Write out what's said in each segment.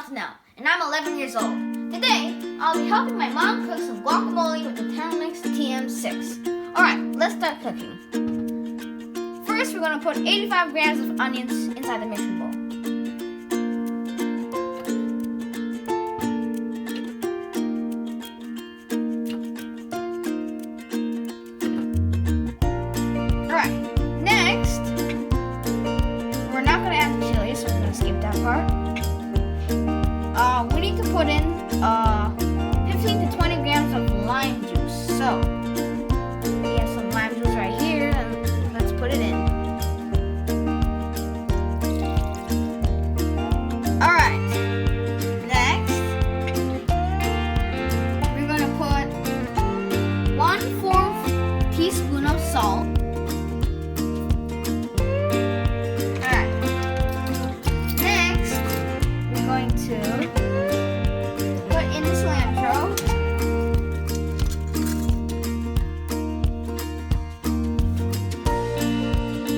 to know, and I'm 11 years old. Today, I'll be helping my mom cook some guacamole with the Thermomix TM6. Alright, let's start cooking. First, we're going to put 85 grams of onions inside the mixing bowl. Alright, next, we're not going to add the chili, so we're going to skip that part. We need to put in 15 to 20 grams of lime juice. So, we have some lime juice right here, and let's put it in. Alright, next, we're going to put 1/4 teaspoon of salt. Alright, next, we're going to put in the cilantro.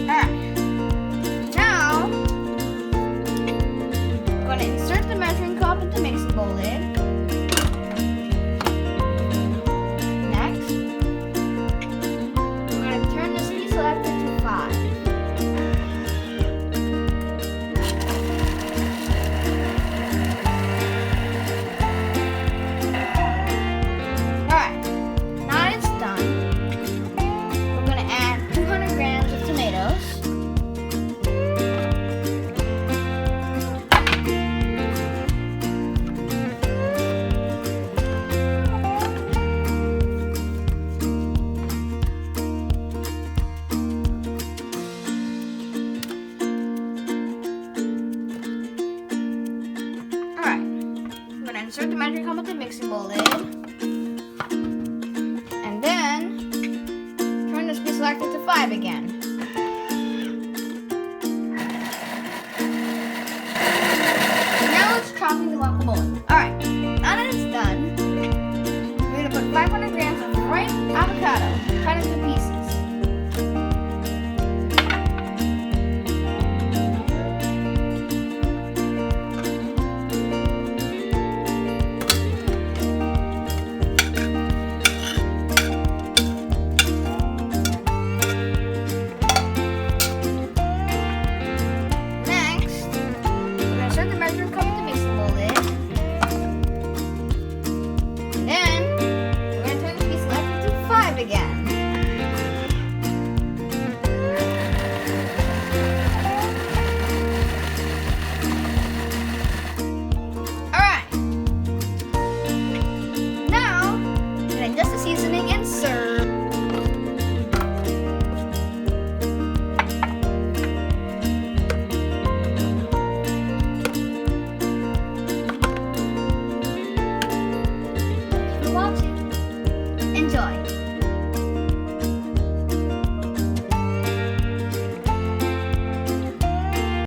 Alright, now I'm going to insert the measuring cup into the mixing bowl lid. Next, we're going to turn the speed selector to 5. Alright, now it's done. We're going to add 200 grams of tomatoes. Alright, I'm going to insert the measuring cup with the mixing bowl lid. And then, turn the speed selector to 5 again. Now it's chopping the guacamole. Alright, now that it's done, we're going to put 500 grams of ripe avocado cut into pieces.